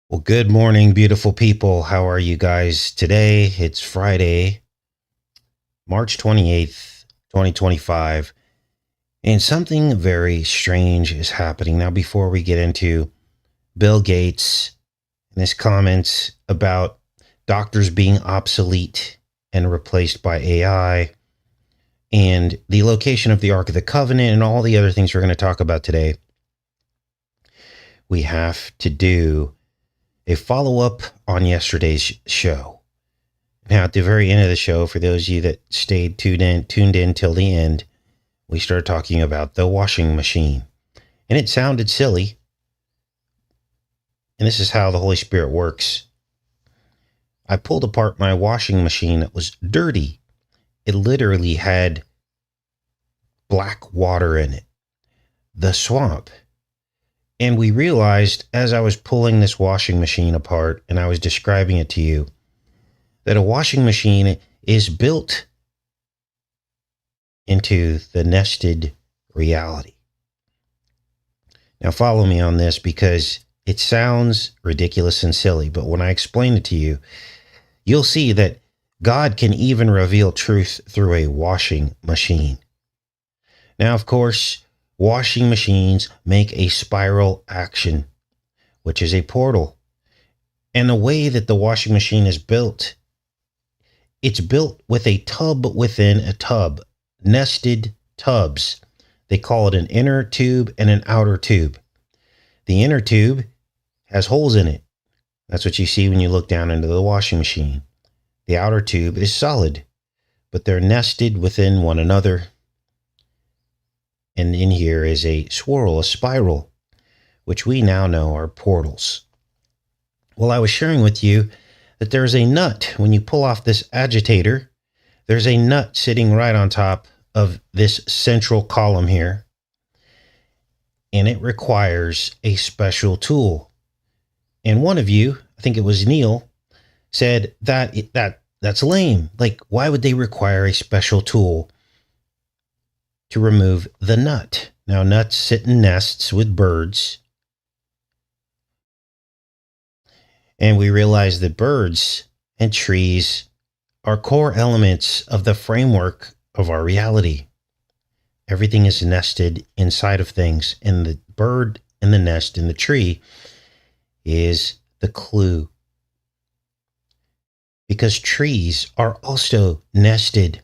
Well, good morning, beautiful people. How are you guys today? It's Friday, March 28th, 2025, and something very strange is happening. Now, before we get into Bill Gates and his comments about doctors being obsolete and replaced by AI, and the location of the Ark of the Covenant, and all the other things we're going to talk about today, we have to do a follow up on yesterday's show. Now, at the very end of the show, for those of you that stayed tuned in till the end, we started talking about the washing machine. And it sounded silly. And this is how the Holy Spirit works. I pulled apart my washing machine that was dirty. It literally had black water in it, the swamp. And we realized as I was pulling this washing machine apart and I was describing it to you, that a washing machine is built into the nested reality. Now follow me on this because it sounds ridiculous and silly, but when I explain it to you, you'll see that God can even reveal truth through a washing machine. Now, of course, washing machines make a spiral action, which is a portal. And the way that the washing machine is built, it's built with a tub within a tub, nested tubs. They call it an inner tube and an outer tube. The inner tube has holes in it. That's what you see when you look down into the washing machine. The outer tube is solid, but they're nested within one another. And in here is a swirl, a spiral, which we now know are portals. Well, I was sharing with you that there's a nut. When you pull off this agitator, there's a nut sitting right on top of this central column here. And it requires a special tool. And one of you, I think it was Neil, said that's lame. Like, why would they require a special tool to remove the nut? Now, nuts sit in nests with birds. And we realize that birds and trees are core elements of the framework of our reality. Everything is nested inside of things, and the bird in the nest in the tree is the clue. Because trees are also nested.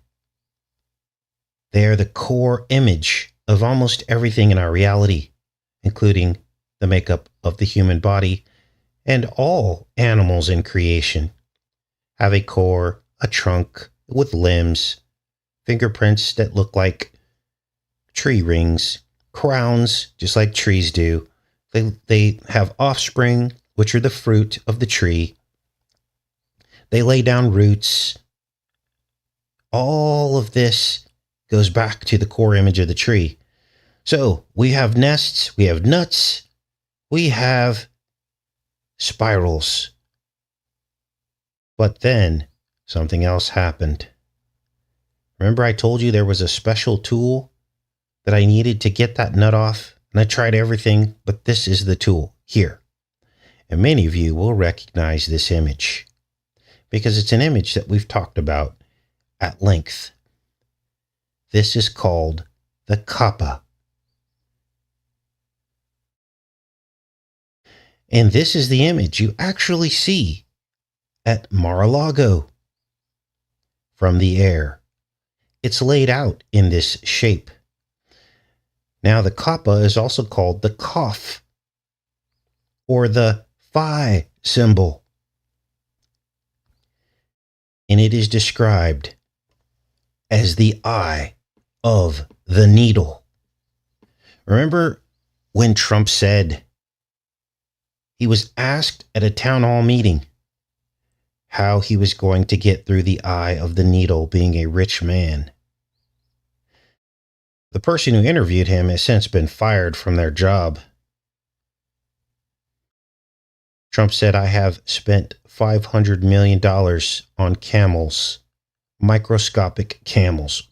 They are the core image of almost everything in our reality, including the makeup of the human body, and all animals in creation have a core, a trunk with limbs, fingerprints that look like tree rings, crowns, just like trees do. They have offspring, which are the fruit of the tree. They lay down roots. All of this goes back to the core image of the tree. So we have nests, we have nuts, we have spirals. But then something else happened. Remember I told you there was a special tool that I needed to get that nut off? And I tried everything, but this is the tool here. And many of you will recognize this image because it's an image that we've talked about at length. This is called the kappa. And this is the image you actually see at Mar-a-Lago from the air. It's laid out in this shape. Now, the kappa is also called the Kaf, or the Phi symbol. And it is described as the eye of the needle. Remember when Trump said he was asked at a town hall meeting how he was going to get through the eye of the needle being a rich man? The person who interviewed him has since been fired from their job. Trump said, I have spent $500 million on camels, microscopic camels.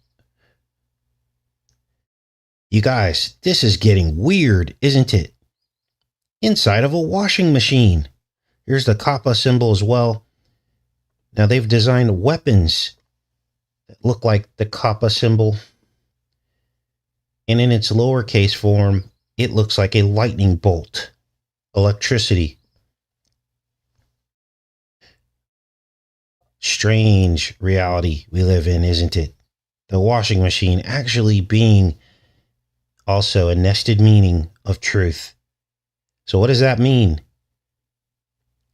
You guys, this is getting weird, isn't it? Inside of a washing machine. Here's the kappa symbol as well. Now they've designed weapons that look like the kappa symbol. And in its lowercase form, it looks like a lightning bolt. Electricity. Strange reality we live in, isn't it? The washing machine actually being also a nested meaning of truth. So what does that mean?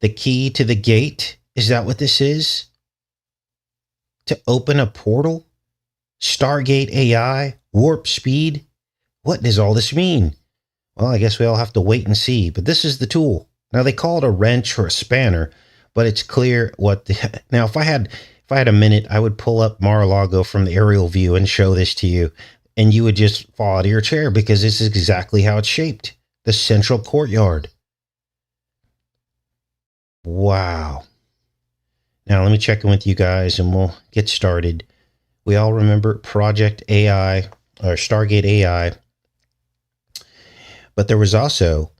The key to the gate? Is that what this is? To open a portal? Stargate AI? Warp speed? What does all this mean? Well, I guess we all have to wait and see, but this is the tool. Now they call it a wrench or a spanner, but it's clear what the, now if I had a minute, I would pull up Mar-a-Lago from the aerial view and show this to you, and you would just fall out of your chair because this is exactly how it's shaped. The central courtyard. Wow. Now let me check in with you guys and we'll get started. We all remember Project AI or Stargate AI, but there was also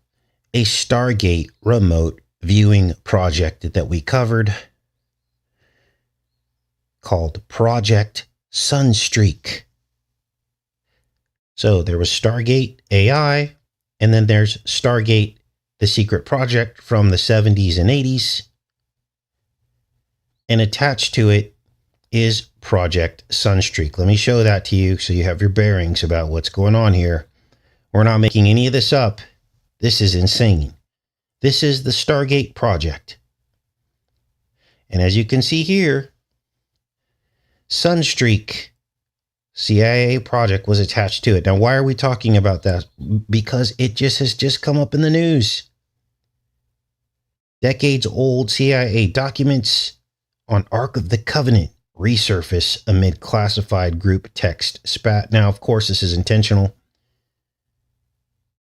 a Stargate remote viewing project that we covered called Project Sun Streak. So there was Stargate AI, and then there's Stargate, the secret project from the 70s and 80s. And attached to it is Project Sun Streak. Let me show that to you so you have your bearings about what's going on here. We're not making any of this up. This is insane. This is the Stargate project. And as you can see here, Sun Streak CIA project was attached to it. Now, why are we talking about that? Because it has just come up in the news. Decades old CIA documents on Ark of the Covenant resurface amid classified group text spat. Now, of course, this is intentional.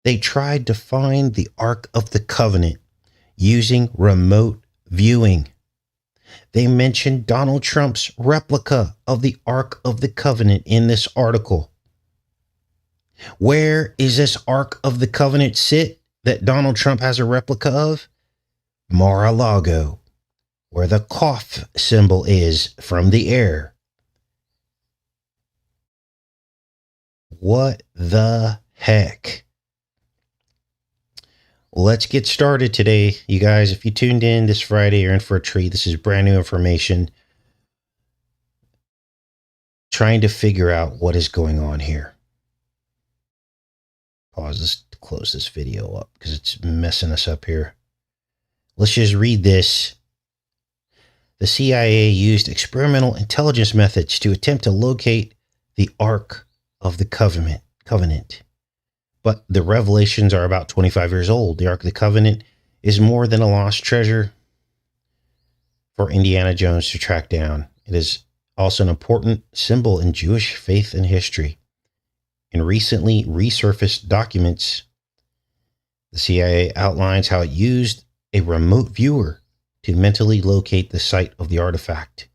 They tried to find the Ark of the Covenant using remote viewing. They mentioned Donald Trump's replica of the Ark of the Covenant in this article. Where is this Ark of the Covenant sit that Donald Trump has a replica of? Mar-a-Lago, where the cough symbol is from the air. What the heck? Let's get started today, you guys. If you tuned in this Friday, you're in for a treat. This is brand new information. Trying to figure out what is going on here. Pause this to close this video up because it's messing us up here. Let's just read this. The CIA used experimental intelligence methods to attempt to locate the Ark of the Covenant. But the revelations are about 25 years old. The Ark of the Covenant is more than a lost treasure for Indiana Jones to track down. It is also an important symbol in Jewish faith and history. In recently resurfaced documents, the CIA outlines how it used a remote viewer to mentally locate the site of the artifact,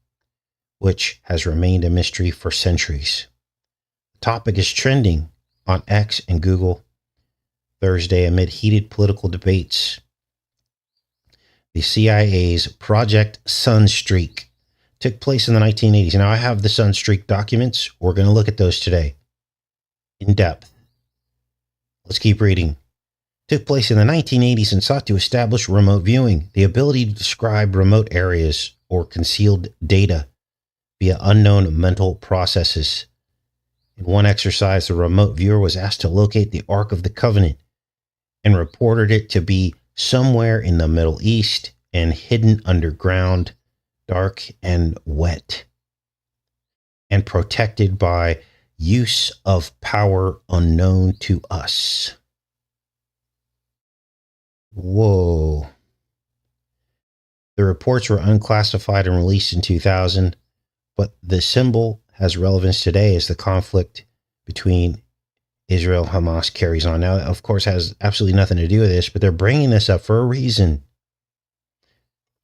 which has remained a mystery for centuries. The topic is trending on X and Google Thursday amid heated political debates. The CIA's Project Sun Streak took place in the 1980s. Now I have the Sun Streak documents. We're going to look at those today in depth. Let's keep reading. Took place in the 1980s and sought to establish remote viewing, the ability to describe remote areas or concealed data via unknown mental processes. In one exercise, the remote viewer was asked to locate the Ark of the Covenant and reported it to be somewhere in the Middle East and hidden underground, dark and wet, and protected by use of power unknown to us. Whoa. The reports were unclassified and released in 2000, but the symbol has relevance today as the conflict between Israel and Hamas carries on. Now, of course, has absolutely nothing to do with this, but they're bringing this up for a reason,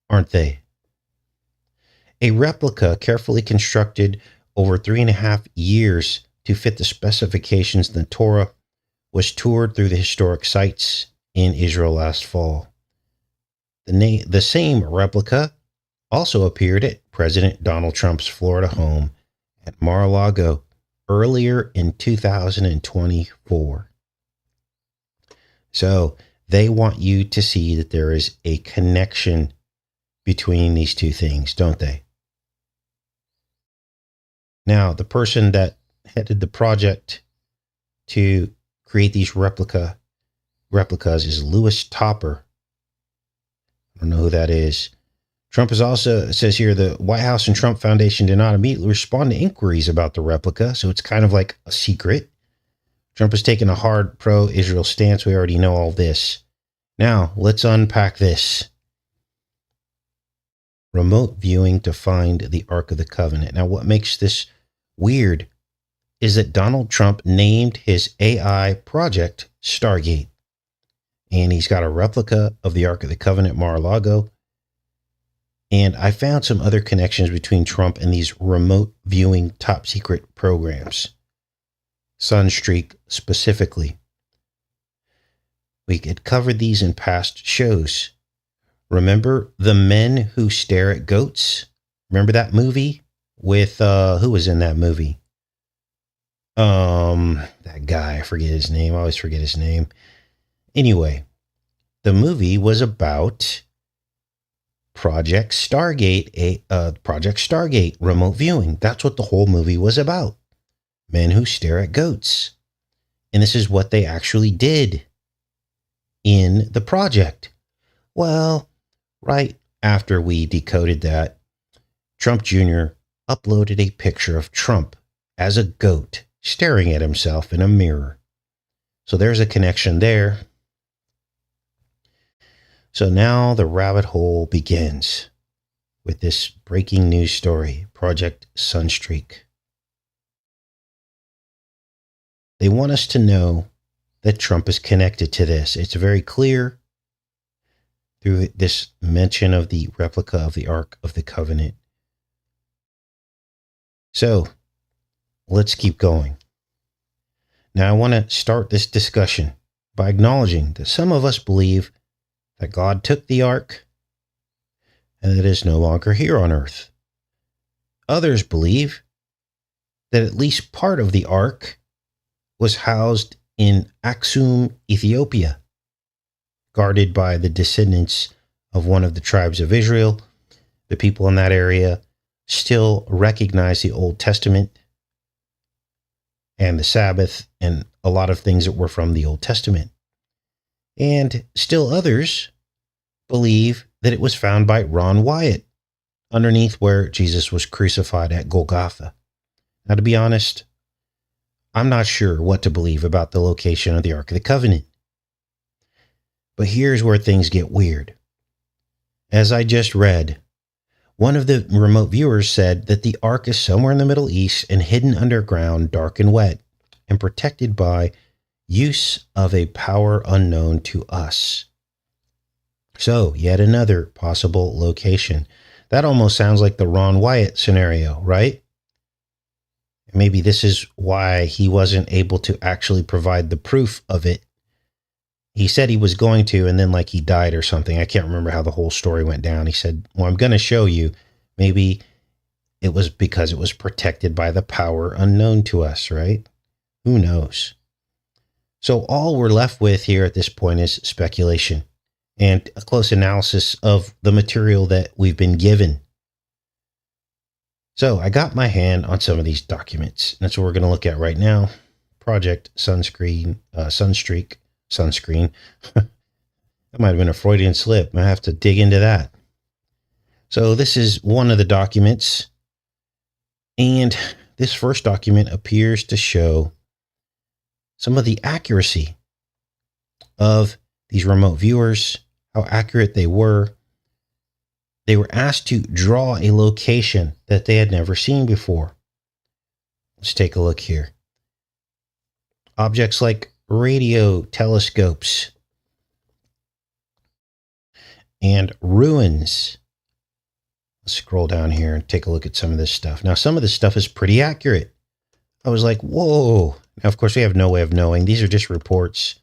aren't they? A replica carefully constructed over 3.5 years to fit the specifications in the Torah was toured through the historic sites in Israel last fall. The same replica also appeared at President Donald Trump's Florida home at Mar-a-Lago earlier in 2024. So they want you to see that there is a connection between these two things, don't they? Now, the person that headed the project to create these replicas is Louis Topper. I don't know who that is. Trump is also, it says here, the White House and Trump Foundation did not immediately respond to inquiries about the replica, so it's kind of like a secret. Trump has taken a hard pro-Israel stance. We already know all this. Now, let's unpack this. Remote viewing to find the Ark of the Covenant. Now, what makes this weird is that Donald Trump named his AI project Stargate. And he's got a replica of the Ark of the Covenant, Mar-a-Lago. And I found some other connections between Trump and these remote viewing top secret programs. Sun Streak specifically. We had covered these in past shows. Remember The Men Who Stare at Goats? Remember that movie with, who was in that movie? That guy, I forget his name. I always forget his name. Anyway, the movie was about Project Stargate, remote viewing. That's what the whole movie was about. Men who stare at goats. And this is what they actually did in the project. Well, right after we decoded that, Trump Jr. uploaded a picture of Trump as a goat staring at himself in a mirror. So there's a connection there. So now the rabbit hole begins with this breaking news story, Project Sun Streak. They want us to know that Trump is connected to this. It's very clear through this mention of the replica of the Ark of the Covenant. So let's keep going. Now I want to start this discussion by acknowledging that some of us believe that God took the Ark and that it is no longer here on earth. Others believe that at least part of the Ark was housed in Aksum, Ethiopia, guarded by the descendants of one of the tribes of Israel. The people in that area still recognize the Old Testament and the Sabbath and a lot of things that were from the Old Testament. And still others believe that it was found by Ron Wyatt underneath where Jesus was crucified at Golgotha. Now, to be honest, I'm not sure what to believe about the location of the Ark of the Covenant. But here's where things get weird. As I just read, one of the remote viewers said that the Ark is somewhere in the Middle East and hidden underground, dark and wet, and protected by use of a power unknown to us. So, yet another possible location. That almost sounds like the Ron Wyatt scenario, right? Maybe this is why he wasn't able to actually provide the proof of it. He said he was going to, and then like he died or something. I can't remember how the whole story went down. He said, well, I'm going to show you. Maybe it was because it was protected by the power unknown to us, right? Who knows? So all we're left with here at this point is speculation and a close analysis of the material that we've been given. So I got my hand on some of these documents. That's what we're going to look at right now. Project Sunscreen. That might have been a Freudian slip. I have to dig into that. So this is one of the documents. And this first document appears to show some of the accuracy of these remote viewers, how accurate they were. They were asked to draw a location that they had never seen before. Let's take a look here. Objects like radio telescopes and ruins. Let's scroll down here and take a look at some of this stuff. Now, some of this stuff is pretty accurate. I was like, whoa. Now, of course, we have no way of knowing. These are just reports.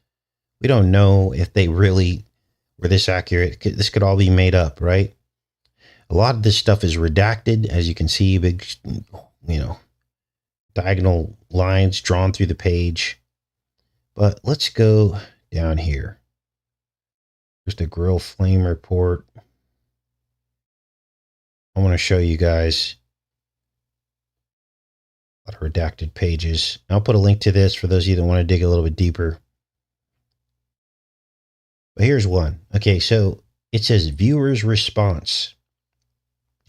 We don't know if they really We're this accurate. This could all be made up, right? A lot of this stuff is redacted, as you can see, big, diagonal lines drawn through the page. But let's go down here. There's the grill flame report. I want to show you guys a lot of redacted pages. I'll put a link to this for those of you that want to dig a little bit deeper. But here's one. Okay, so it says viewer's response.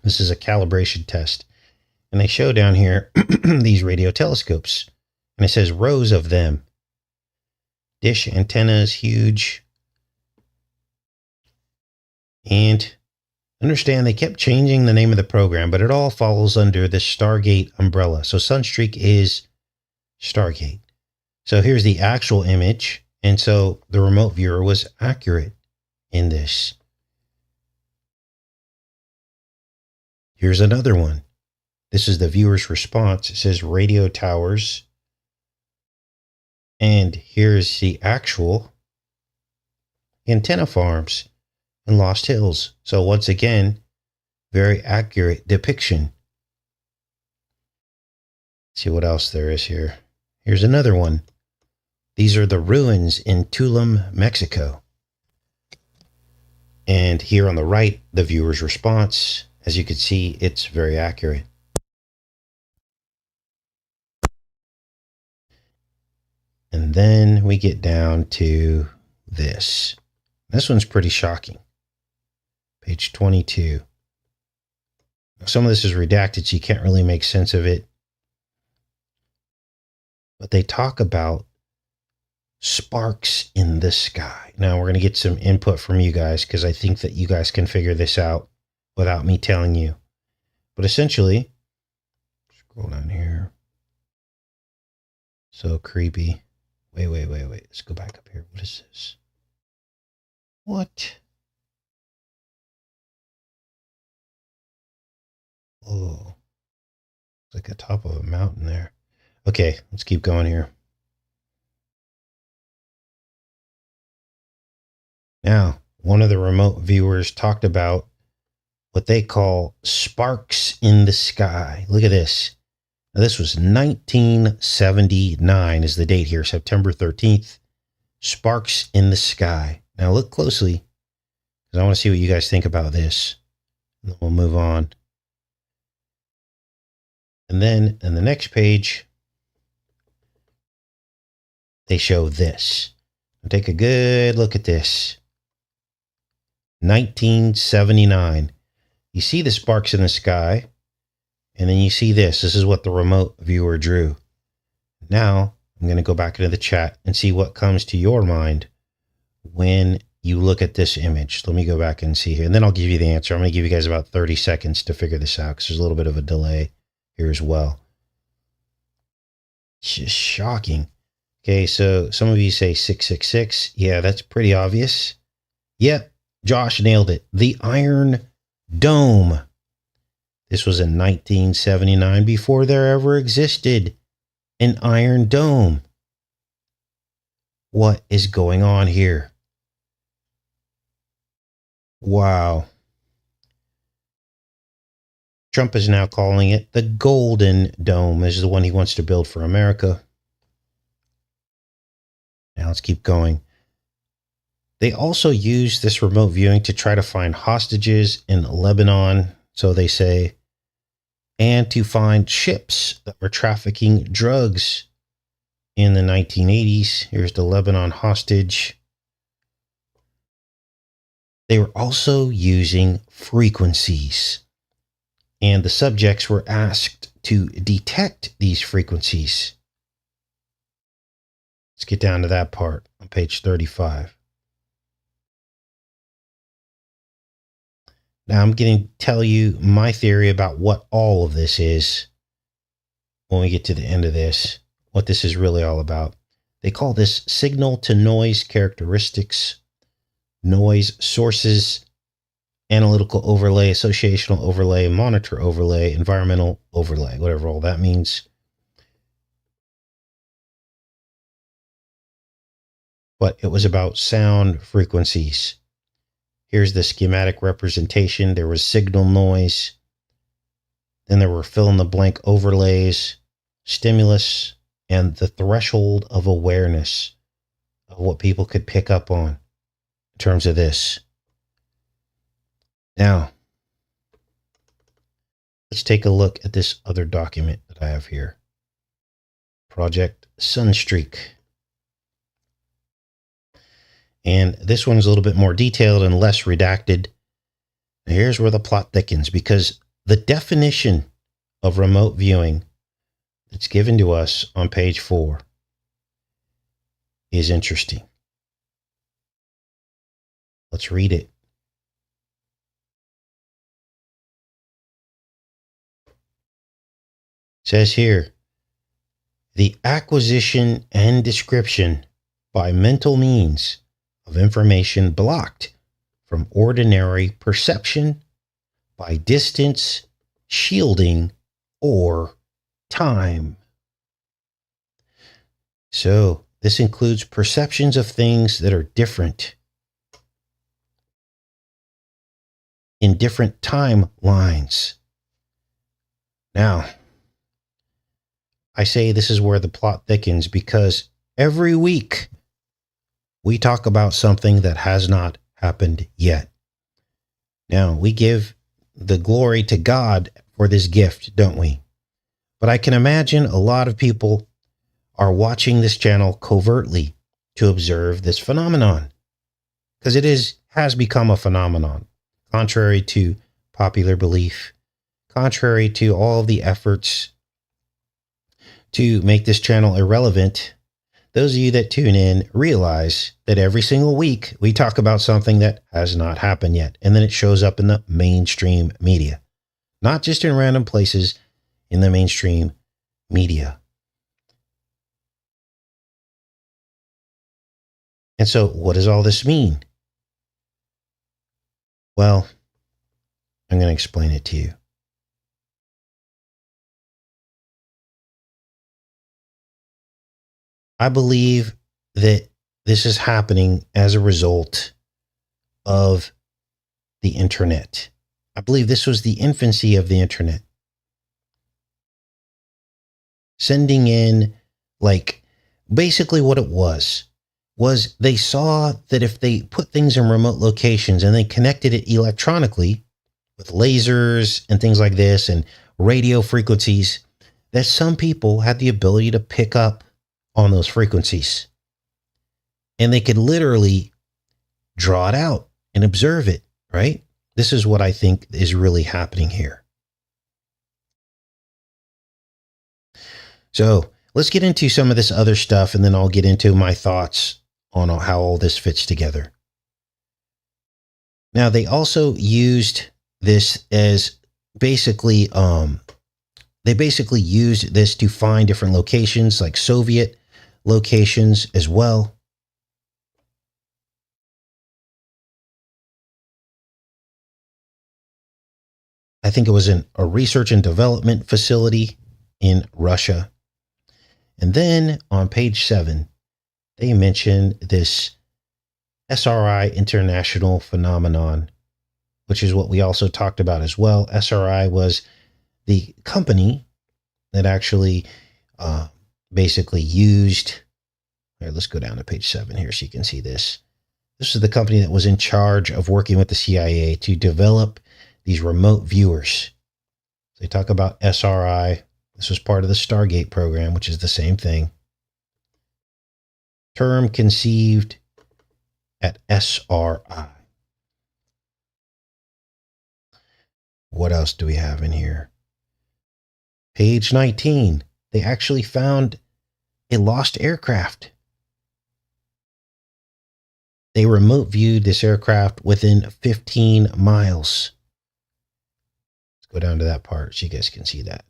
This is a calibration test. And they show down here these radio telescopes. And it says rows of them. Dish antennas, huge. And understand they kept changing the name of the program, but it all falls under the Stargate umbrella. So Sun Streak is Stargate. So here's the actual image. And so the remote viewer was accurate in this. Here's another one. This is the viewer's response. It says radio towers. And here's the actual antenna farms in Lost Hills. So once again, very accurate depiction. Let's see what else there is here. Here's another one. These are the ruins in Tulum, Mexico. And here on the right, the viewer's response. As you can see, it's very accurate. And then we get down to this. This one's pretty shocking. Page 22. Some of this is redacted, so you can't really make sense of it. But they talk about sparks in the sky. Now we're going to get some input from you guys because I think that you guys can figure this out without me telling you. But essentially, scroll down here. So creepy. Wait. Let's go back up here. What is this? What? Oh, it's like the top of a mountain there. Okay, let's keep going here. Now, one of the remote viewers talked about what they call sparks in the sky. Look at this. Now, this was 1979 is the date here, September 13th. Sparks in the sky. Now, look closely because I want to see what you guys think about this. And then we'll move on. And then in the next page, they show this. Now, take a good look at this. 1979. You see the sparks in the sky, and then you see this. This is what the remote viewer drew. Now, I'm going to go back into the chat and see what comes to your mind when you look at this image. Let me go back and see here, and then I'll give you the answer. I'm going to give you guys about 30 seconds to figure this out because there's a little bit of a delay here as well. It's just shocking. Okay, so some of you say 666. Yeah, that's pretty obvious. Yep, Josh nailed it. The Iron Dome. This was in 1979 before there ever existed an Iron Dome. What is going on here? Wow. Trump is now calling it the Golden Dome. This is the one he wants to build for America. Now let's keep going. They also use this remote viewing to try to find hostages in Lebanon, so they say, and to find ships that were trafficking drugs in the 1980s. Here's the Lebanon hostage. They were also using frequencies, and the subjects were asked to detect these frequencies. Let's get down to that part on page 35. Now I'm going to tell you my theory about what all of this is when we get to the end of this, what this is really all about. They call this signal to noise characteristics, noise sources, analytical overlay, associational overlay, monitor overlay, environmental overlay, whatever all that means. But it was about sound frequencies. Here's the schematic representation. There was signal noise. Then there were fill-in-the-blank overlays, stimulus, and the threshold of awareness of what people could pick up on in terms of this. Now, let's take a look at this other document that I have here. Project Sun Streak. And this one's a little bit more detailed and less redacted. Here's where the plot thickens, because the definition of remote viewing that's given to us on page 4 is interesting. Let's read it. It says here, the acquisition and description by mental means of information blocked from ordinary perception by distance, shielding, or time. So this includes perceptions of things that are different in different timelines. Now, I say this is where the plot thickens, because every week we talk about something that has not happened yet. Now, we give the glory to God for this gift, don't we? But I can imagine a lot of people are watching this channel covertly to observe this phenomenon, because it has become a phenomenon, contrary to popular belief, contrary to all of the efforts to make this channel irrelevant. Those of you that tune in realize that every single week we talk about something that has not happened yet, and then it shows up in the mainstream media, not just in random places, in the mainstream media. And so what does all this mean? Well, I'm going to explain it to you. I believe that this is happening as a result of the internet. I believe this was the infancy of the internet. Sending in, like, basically what it was they saw that if they put things in remote locations and they connected it electronically with lasers and things like this and radio frequencies, that some people had the ability to pick up on those frequencies. And they could literally draw it out and observe it, right? This is what I think is really happening here. So let's get into some of this other stuff, and then I'll get into my thoughts on how all this fits together. Now, they also used this as basically, they basically used this to find different locations, like Soviet locations as well. I think it was in a research and development facility in Russia. And then on page 7, they mentioned this SRI international phenomenon, which is what we also talked about as well. SRI was the company that actually basically used, here, let's go down to page 7 here so you can see this. This is the company that was in charge of working with the CIA to develop these remote viewers. They talk about SRI. This was part of the Stargate program, which is the same thing. Term conceived at SRI. What else do we have in here? Page 19. They actually found a lost aircraft. They remote viewed this aircraft within 15 miles. Let's go down to that part so you guys can see that.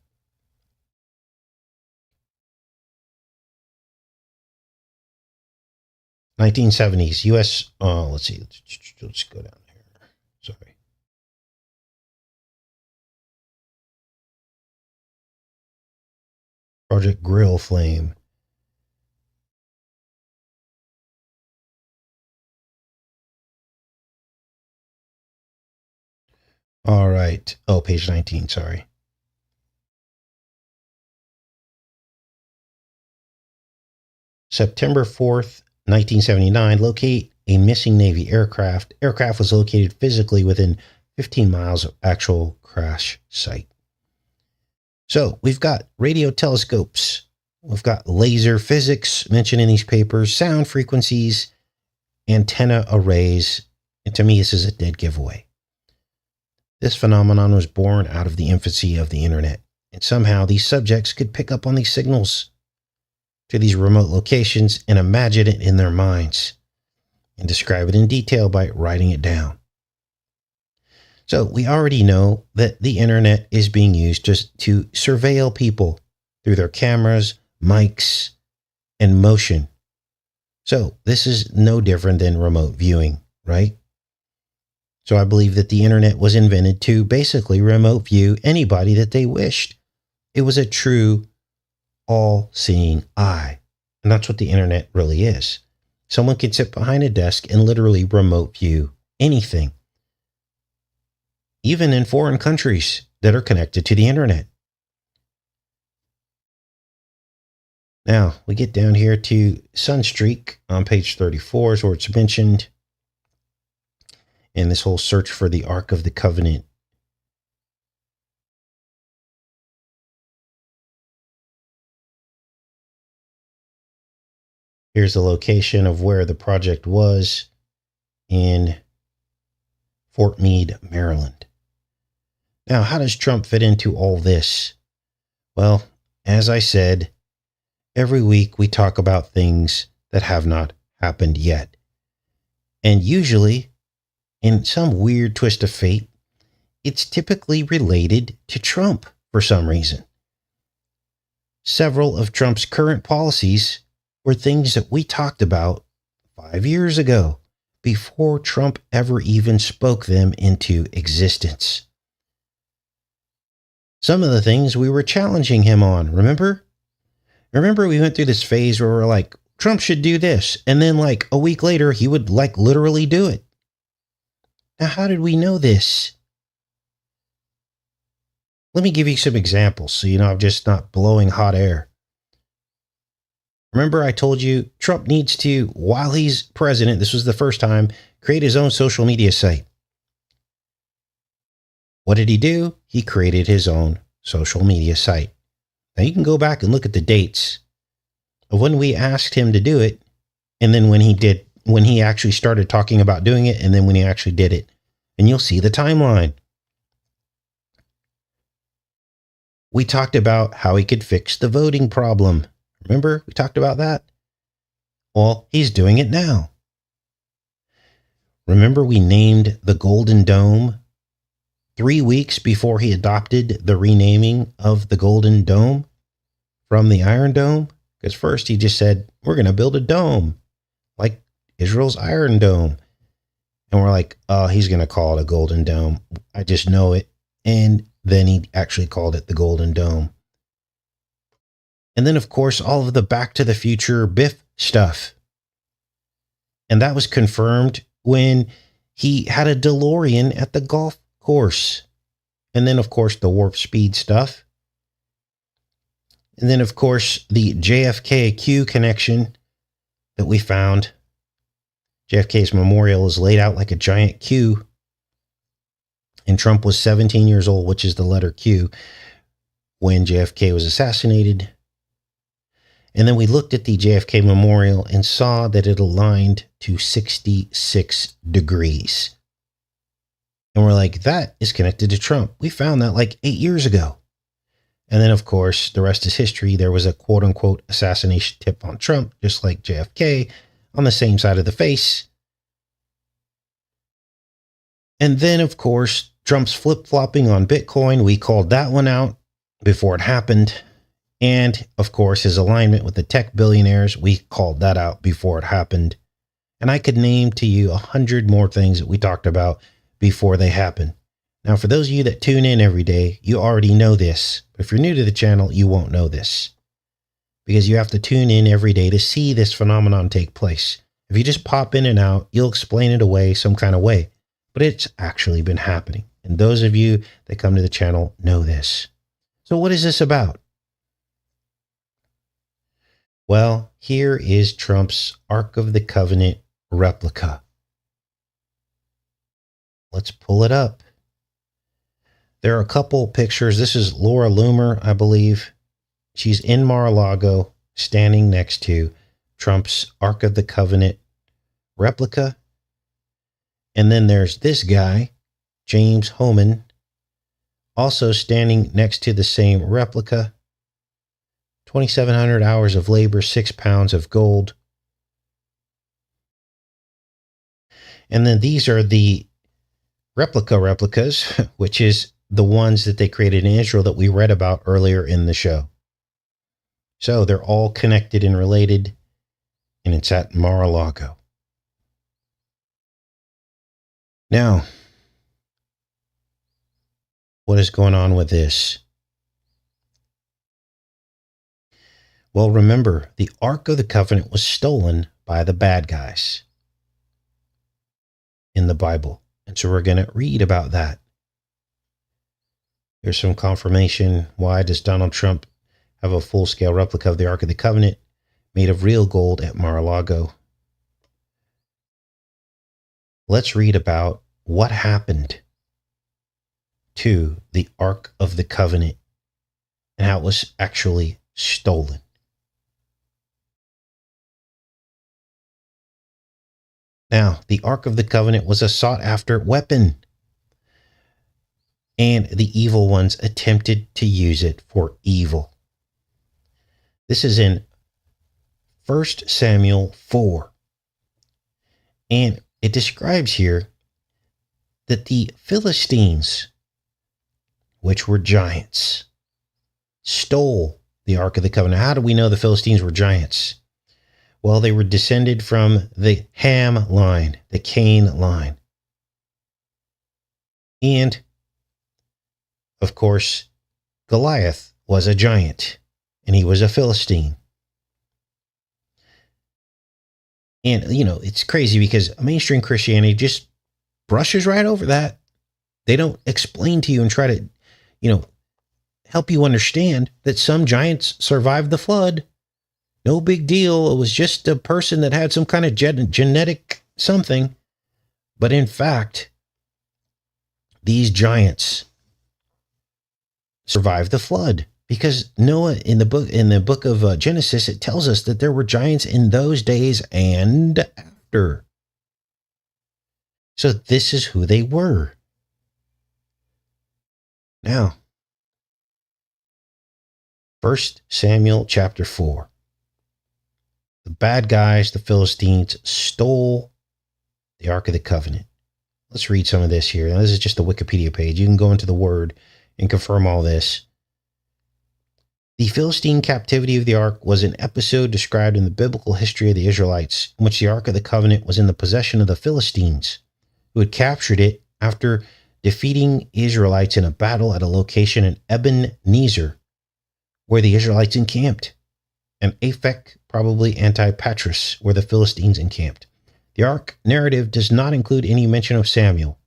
'70s U.S. Let's see. Let's go down here. Sorry. Project Grill Flame. All right. Oh, page 19. Sorry. September 4th, 1979, locate a missing Navy aircraft. Aircraft was located physically within 15 miles of actual crash site. So we've got radio telescopes. We've got laser physics mentioned in these papers, sound frequencies, antenna arrays. And to me, this is a dead giveaway. This phenomenon was born out of the infancy of the internet. And somehow these subjects could pick up on these signals to these remote locations and imagine it in their minds and describe it in detail by writing it down. So we already know that the internet is being used just to surveil people through their cameras, mics, and motion. So this is no different than remote viewing, right? So I believe that the internet was invented to basically remote view anybody that they wished. It was a true all-seeing eye. And that's what the internet really is. Someone can sit behind a desk and literally remote view anything, even in foreign countries that are connected to the internet. Now, we get down here to Sun Streak on page 34 is where it's mentioned. And this whole search for the Ark of the Covenant. Here's the location of where the project was in Fort Meade, Maryland. Now, how does Trump fit into all this? Well, as I said, every week we talk about things that have not happened yet. And usually, in some weird twist of fate, it's typically related to Trump for some reason. Several of Trump's current policies were things that we talked about 5 years ago, before Trump ever even spoke them into existence. Some of the things we were challenging him on, remember? Remember we went through this phase where we're like, Trump should do this. And then like a week later, he would like literally do it. Now, how did we know this? Let me give you some examples so you know I'm just not blowing hot air. Remember I told you Trump needs to, while he's president, this was the first time, create his own social media site. What did he do? He created his own social media site. Now you can go back and look at the dates of when we asked him to do it, and then when he actually started talking about doing it, and then when he actually did it. And you'll see the timeline. We talked about how he could fix the voting problem. Remember, we talked about that? Well, he's doing it now. Remember, we named the Golden Dome 3 weeks before he adopted the renaming of the Golden Dome from the Iron Dome? Because first he just said, we're going to build a dome like Israel's Iron Dome. And we're like, oh, he's going to call it a Golden Dome. I just know it. And then he actually called it the Golden Dome. And then, of course, all of the Back to the Future Biff stuff. And that was confirmed when he had a DeLorean at the golf course. And then, of course, the warp speed stuff. And then, of course, the JFK Q connection that we found. JFK's memorial is laid out like a giant Q. And Trump was 17 years old, which is the letter Q, when JFK was assassinated. And then we looked at the JFK memorial and saw that it aligned to 66 degrees. And we're like, that is connected to Trump. We found that like 8 years ago. And then, of course, the rest is history. There was a quote unquote assassination tip on Trump, just like JFK, on the same side of the face. And then, of course, Trump's flip-flopping on Bitcoin. We called that one out before it happened. And, of course, his alignment with the tech billionaires. We called that out before it happened. And I could name to you 100 more things that we talked about before they happened. Now, for those of you that tune in every day, you already know this. But if you're new to the channel, you won't know this. Because you have to tune in every day to see this phenomenon take place. If you just pop in and out, you'll explain it away some kind of way. But it's actually been happening. And those of you that come to the channel know this. So what is this about? Well, here is Trump's Ark of the Covenant replica. Let's pull it up. There are a couple pictures. This is Laura Loomer, I believe. She's in Mar-a-Lago, standing next to Trump's Ark of the Covenant replica. And then there's this guy, James Hohmann, also standing next to the same replica. 2,700 hours of labor, 6 pounds of gold. And then these are the replicas, which is the ones that they created in Israel that we read about earlier in the show. So they're all connected and related, and it's at Mar-a-Lago. Now, what is going on with this? Well, remember, the Ark of the Covenant was stolen by the bad guys in the Bible. And so we're going to read about that. Here's some confirmation. Why does Donald Trump have a full-scale replica of the Ark of the Covenant made of real gold at Mar-a-Lago? Let's read about what happened to the Ark of the Covenant and how it was actually stolen. Now, the Ark of the Covenant was a sought-after weapon, and the evil ones attempted to use it for evil. This is in 1 Samuel 4, and it describes here that the Philistines, which were giants, stole the Ark of the Covenant. How do we know the Philistines were giants? Well, they were descended from the Ham line, the Cain line. And, of course, Goliath was a giant, and he was a Philistine. And, it's crazy because mainstream Christianity just brushes right over that. They don't explain to you and try to, help you understand that some giants survived the flood. No big deal. It was just a person that had some kind of genetic something. But in fact, these giants survived the flood because Noah in the book of Genesis, it tells us that there were giants in those days and after. So this is who they were. Now, 1 Samuel chapter 4. The bad guys, the Philistines, stole the Ark of the Covenant. Let's read some of this here. Now, this is just the Wikipedia page. You can go into the Word and confirm all this. The Philistine captivity of the Ark was an episode described in the biblical history of the Israelites, in which the Ark of the Covenant was in the possession of the Philistines, who had captured it after defeating Israelites in a battle at a location in Ebenezer, where the Israelites encamped, and Aphek, probably Antipatris, where the Philistines encamped. The Ark narrative does not include any mention of Samuel.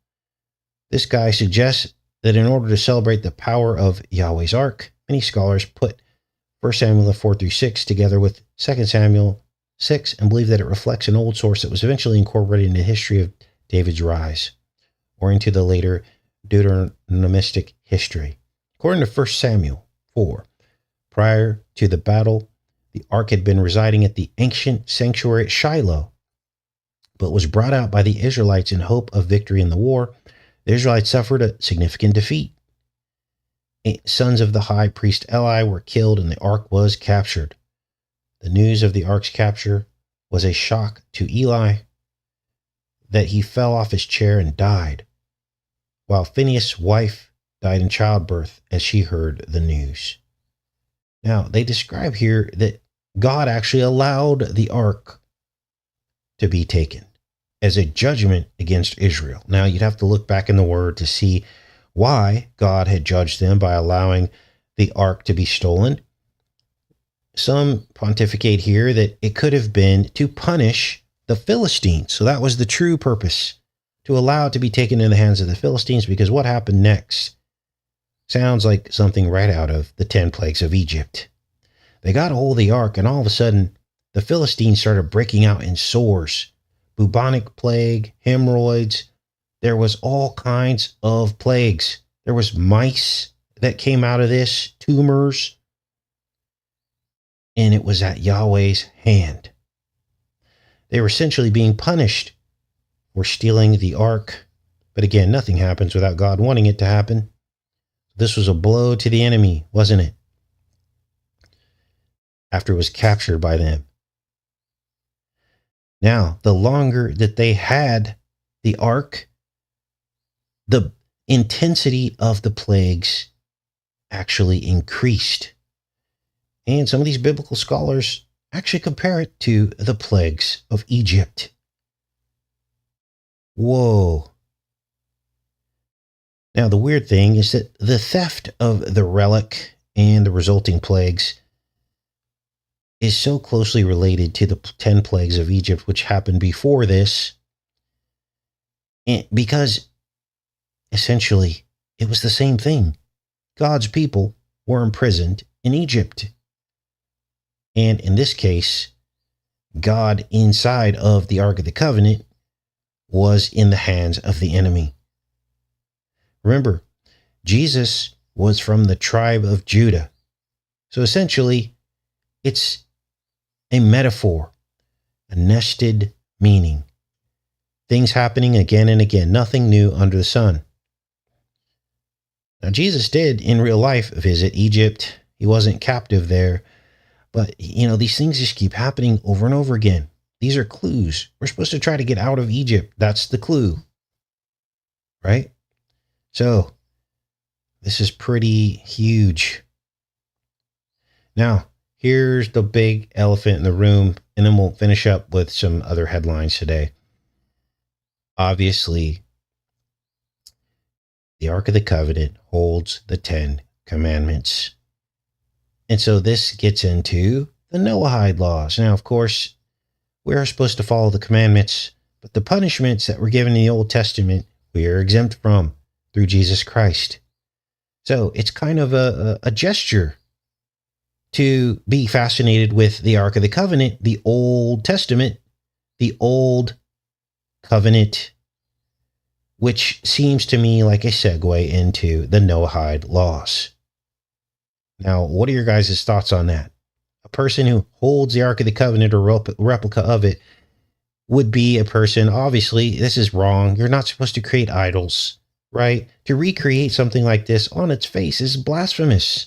This guy suggests that in order to celebrate the power of Yahweh's Ark, many scholars put 1 Samuel 4-6 together with 2 Samuel 6 and believe that it reflects an old source that was eventually incorporated into the history of David's rise, or into the later Deuteronomistic history. According to 1 Samuel 4, prior to the battle, the Ark had been residing at the ancient sanctuary at Shiloh, but was brought out by the Israelites in hope of victory in the war. The Israelites suffered a significant defeat. Sons of the high priest Eli were killed, and the Ark was captured. The news of the Ark's capture was a shock to Eli, that he fell off his chair and died, while Phinehas' wife died in childbirth as she heard the news. Now, they describe here that God actually allowed the Ark to be taken as a judgment against Israel. Now, you'd have to look back in the Word to see why God had judged them by allowing the Ark to be stolen. Some pontificate here that it could have been to punish the Philistines. So that was the true purpose to allow it to be taken in the hands of the Philistines, because what happened next sounds like something right out of the 10 plagues of Egypt. They got a hold of the ark, and all of a sudden, the Philistines started breaking out in sores, bubonic plague, hemorrhoids. There was all kinds of plagues. There was mice that came out of this, tumors, and it was at Yahweh's hand. They were essentially being punished for stealing the ark. But again, nothing happens without God wanting it to happen. This was a blow to the enemy, wasn't it? After it was captured by them. Now, the longer that they had the ark, the intensity of the plagues actually increased. And some of these biblical scholars actually compare it to the plagues of Egypt. Whoa. Now, the weird thing is that the theft of the relic and the resulting plagues is so closely related to the 10 plagues of Egypt, which happened before this, and because essentially it was the same thing. God's people were imprisoned in Egypt. And in this case, God inside of the Ark of the Covenant was in the hands of the enemy. Remember, Jesus was from the tribe of Judah. So essentially, it's a metaphor, a nested meaning. Things happening again and again, nothing new under the sun. Now, Jesus did in real life visit Egypt. He wasn't captive there. But, these things just keep happening over and over again. These are clues. We're supposed to try to get out of Egypt. That's the clue. Right? So, this is pretty huge. Now, here's the big elephant in the room, and then we'll finish up with some other headlines today. Obviously, the Ark of the Covenant holds the 10 Commandments. And so this gets into the Noahide laws. Now, of course, we are supposed to follow the commandments, but the punishments that were given in the Old Testament, we are exempt from through Jesus Christ. So it's kind of a gesture to be fascinated with the Ark of the Covenant, the Old Testament, the Old Covenant, which seems to me like a segue into the Noahide laws. Now, what are your guys' thoughts on that? A person who holds the Ark of the Covenant or replica of it would be a person, obviously, this is wrong. You're not supposed to create idols, right? To recreate something like this on its face is blasphemous.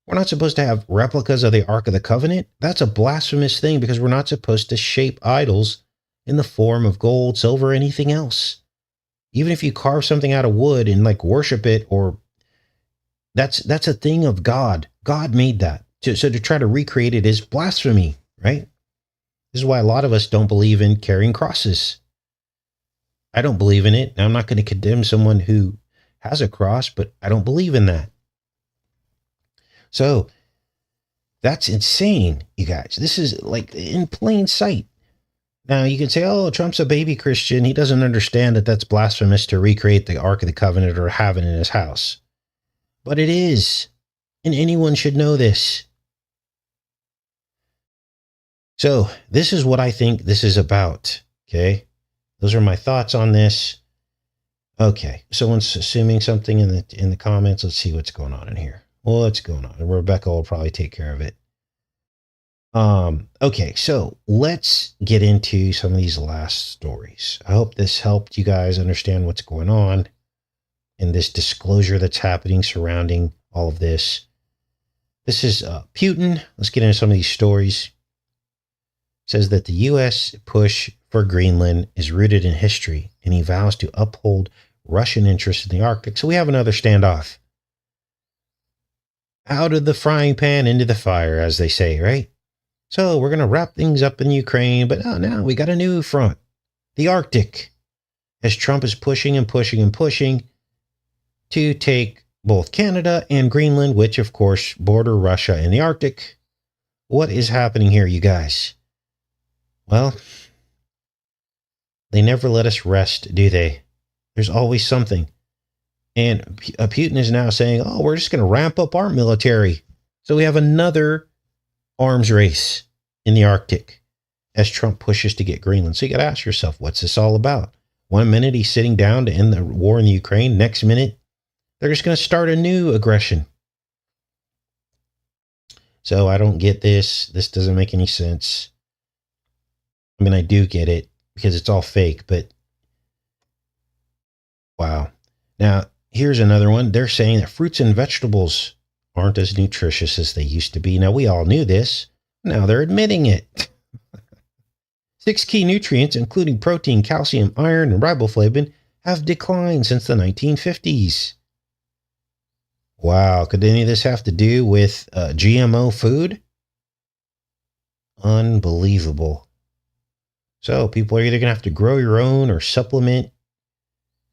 We're not supposed to have replicas of the Ark of the Covenant. That's a blasphemous thing, because we're not supposed to shape idols in the form of gold, silver, anything else. Even if you carve something out of wood and worship it, or that's a thing of God. God made that. So to try to recreate it is blasphemy, right? This is why a lot of us don't believe in carrying crosses. I don't believe in it. Now, I'm not going to condemn someone who has a cross, but I don't believe in that. So that's insane, you guys. This is in plain sight. Now, you can say, oh, Trump's a baby Christian. He doesn't understand that that's blasphemous to recreate the Ark of the Covenant or have it in his house. But it is. And anyone should know this. So this is what I think this is about. Okay. Those are my thoughts on this. Okay. Someone's assuming something in the comments. Let's see what's going on in here. Well, what's going on? Rebecca will probably take care of it. Okay, so let's get into some of these last stories. I hope this helped you guys understand what's going on and this disclosure that's happening surrounding all of this. This is Putin. Let's get into some of these stories. It says that the U.S. push for Greenland is rooted in history, and he vows to uphold Russian interests in the Arctic. So we have another standoff. Out of the frying pan into the fire, as they say, right? So we're going to wrap things up in Ukraine, but now we got a new front, the Arctic, as Trump is pushing and pushing and pushing to take both Canada and Greenland, which of course border Russia and the Arctic. What is happening here, you guys? Well, They never let us rest, do they? There's always something. And Putin is now saying, oh, we're just going to ramp up our military. So we have another arms race in the Arctic as Trump pushes to get Greenland. So you got to ask yourself, what's this all about? One minute he's sitting down to end the war in the Ukraine. Next minute, they're just going to start a new aggression. So I don't get this. This doesn't make any sense. I mean, I do get it because it's all fake, but wow. Now, here's another one. They're saying that fruits and vegetables aren't as nutritious as they used to be. Now, we all knew this. Now they're admitting it. 6 key nutrients, including protein, calcium, iron, and riboflavin, have declined since the 1950s. Wow. Could any of this have to do with GMO food? Unbelievable. So people are either going to have to grow your own or supplement,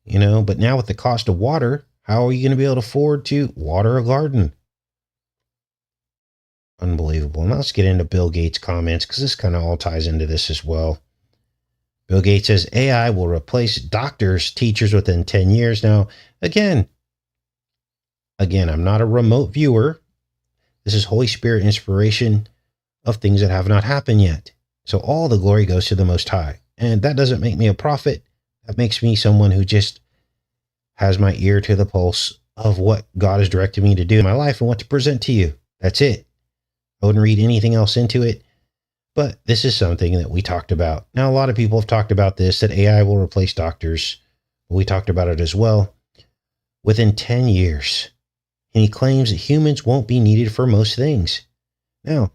but now with the cost of water, how are you going to be able to afford to water a garden? Unbelievable. Now let's get into Bill Gates' comments because this kind of all ties into this as well. Bill Gates says AI will replace doctors, teachers within 10 years. Now, again, I'm not a remote viewer. This is Holy Spirit inspiration of things that have not happened yet. So all the glory goes to the Most High. And that doesn't make me a prophet. That makes me someone who just has my ear to the pulse of what God has directed me to do in my life and what to present to you. That's it. I wouldn't read anything else into it. But this is something that we talked about. Now, a lot of people have talked about this, that AI will replace doctors. We talked about it as well. Within 10 years. And he claims that humans won't be needed for most things. Now,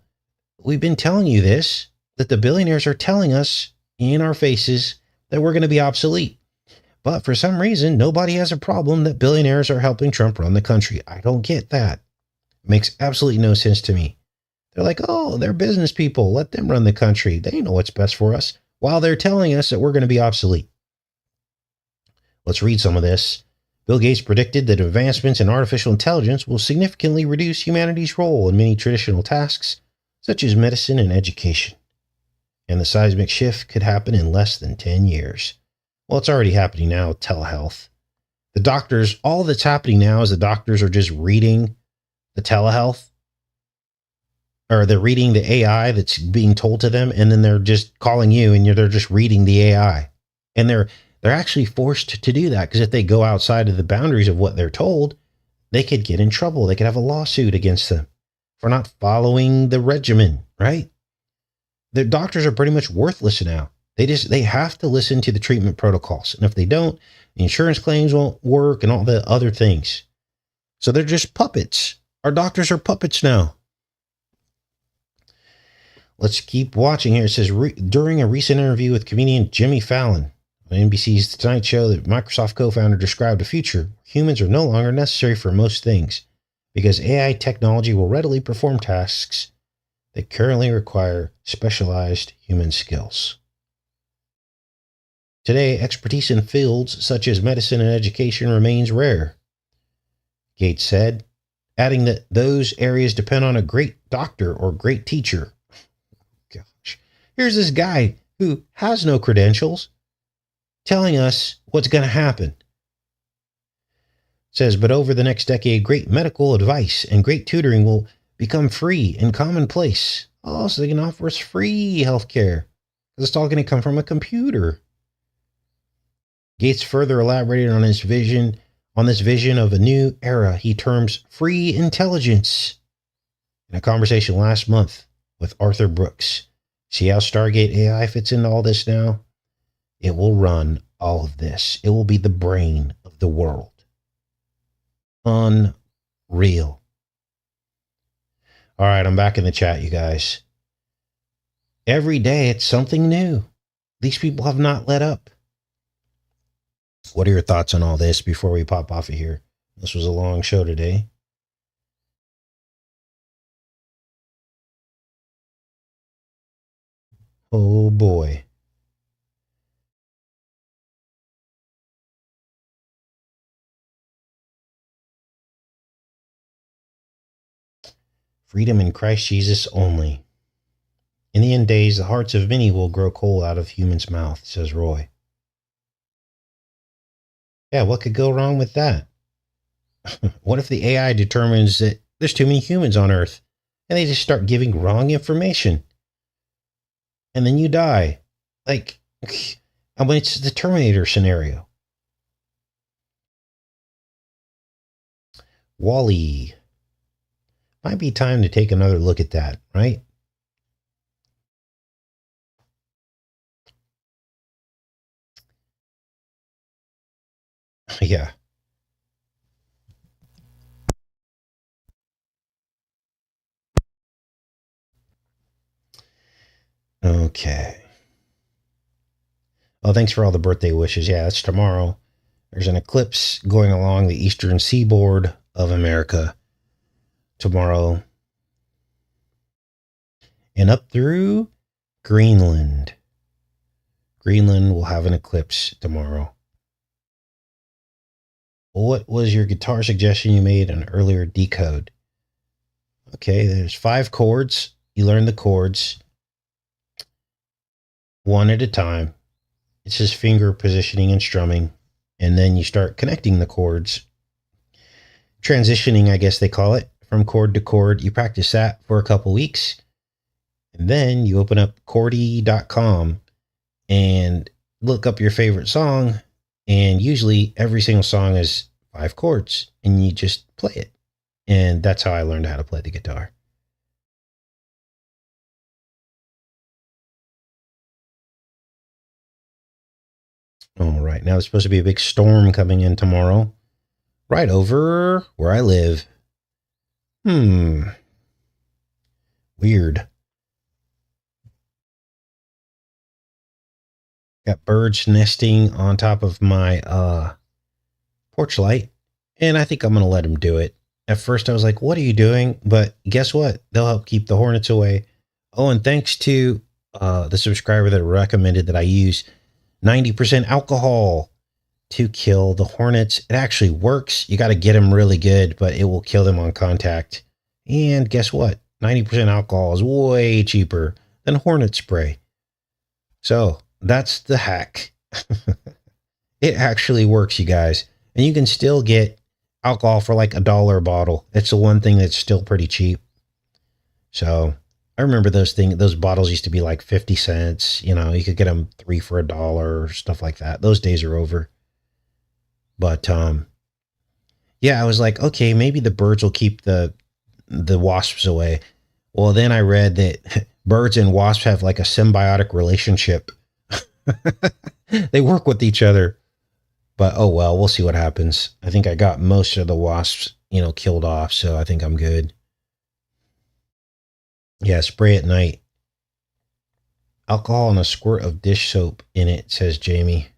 we've been telling you this, that the billionaires are telling us in our faces that we're going to be obsolete. But for some reason, nobody has a problem that billionaires are helping Trump run the country. I don't get that. It makes absolutely no sense to me. They're like, oh, they're business people. Let them run the country. They know what's best for us, while they're telling us that we're going to be obsolete. Let's read some of this. Bill Gates predicted that advancements in artificial intelligence will significantly reduce humanity's role in many traditional tasks, such as medicine and education. And the seismic shift could happen in less than 10 years. Well, it's already happening now with telehealth. The doctors, all that's happening now is the doctors are just reading the telehealth, or they're reading the AI that's being told to them, and then they're just calling you and they're just reading the AI. And they're actually forced to do that because if they go outside of the boundaries of what they're told, they could get in trouble. They could have a lawsuit against them for not following the regimen, right? The doctors are pretty much worthless now. They have to listen to the treatment protocols. And if they don't, the insurance claims won't work and all the other things. So they're just puppets. Our doctors are puppets now. Let's keep watching here. It says, during a recent interview with comedian Jimmy Fallon on NBC's The Tonight Show, the Microsoft co-founder described a future where humans are no longer necessary for most things because AI technology will readily perform tasks that currently require specialized human skills. Today, expertise in fields such as medicine and education remains rare, Gates said, adding that those areas depend on a great doctor or great teacher. Gosh, here's this guy who has no credentials telling us what's going to happen. It says, but over the next decade, great medical advice and great tutoring will become free and commonplace. Oh, so they can offer us free healthcare because it's all going to come from a computer. Gates further elaborated on this vision of a new era he terms free intelligence in a conversation last month with Arthur Brooks. See how Stargate AI fits into all this now? It will run all of this. It will be the brain of the world. Unreal. All right, I'm back in the chat, you guys. Every day it's something new. These people have not let up. What are your thoughts on all this before we pop off of here? This was a long show today. Oh boy. Freedom in Christ Jesus only. In the end days, the hearts of many will grow cold out of humans' mouth, says Roy. Yeah, what could go wrong with that? What if the AI determines that there's too many humans on Earth and they just start giving wrong information and then you die? Like, I mean, it's the Terminator scenario. Wally. Might be time to take another look at that, right? Yeah. Okay. Well, thanks for all the birthday wishes. Yeah, it's tomorrow. There's an eclipse going along the eastern seaboard of America tomorrow and up through Greenland. Greenland will have an eclipse tomorrow. What was your guitar suggestion you made an earlier decode? Okay, there's 5 chords. You learn the chords one at a time. It's just finger positioning and strumming. And then you start connecting the chords. Transitioning, I guess they call it, from chord to chord. You practice that for a couple weeks. And then you open up chordy.com and look up your favorite song. And usually every single song is 5 chords and you just play it. And that's how I learned how to play the guitar. All right. Now there's supposed to be a big storm coming in tomorrow, right over where I live. Weird. Got birds nesting on top of my porch light, and I think I'm going to let them do it. At first, I was like, what are you doing? But guess what? They'll help keep the hornets away. Oh, and thanks to the subscriber that recommended that I use 90% alcohol to kill the hornets. It actually works. You got to get them really good, but it will kill them on contact. And guess what? 90% alcohol is way cheaper than hornet spray. So that's the hack. It actually works, you guys. And you can still get alcohol for like $1 a bottle. It's the one thing that's still pretty cheap. So I remember those bottles used to be like 50 cents. You know, you could get them 3 for $1, stuff like that. Those days are over. But yeah, I was like, okay, maybe the birds will keep the wasps away. Well, then I read that birds and wasps have like a symbiotic relationship. They work with each other. But oh well, we'll see what happens. I think I got most of the wasps, killed off, so I think I'm good. Yeah, spray at night. Alcohol and a squirt of dish soap in it, says Jamie.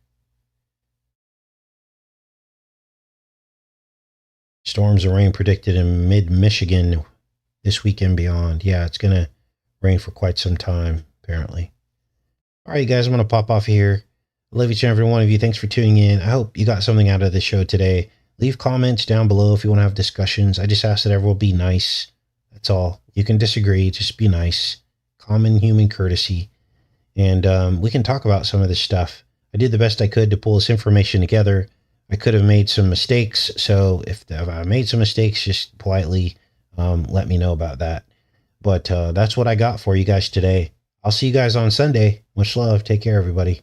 Storms and rain predicted in mid-Michigan this week and beyond. Yeah, it's going to rain for quite some time, apparently. All right, you guys, I'm going to pop off here. I love each and every one of you. Thanks for tuning in. I hope you got something out of the show today. Leave comments down below if you want to have discussions. I just ask that everyone be nice. That's all. You can disagree. Just be nice. Common human courtesy. And we can talk about some of this stuff. I did the best I could to pull this information together. I could have made some mistakes. So if I made some mistakes, just politely let me know about that. But that's what I got for you guys today. I'll see you guys on Sunday. Much love. Take care, everybody.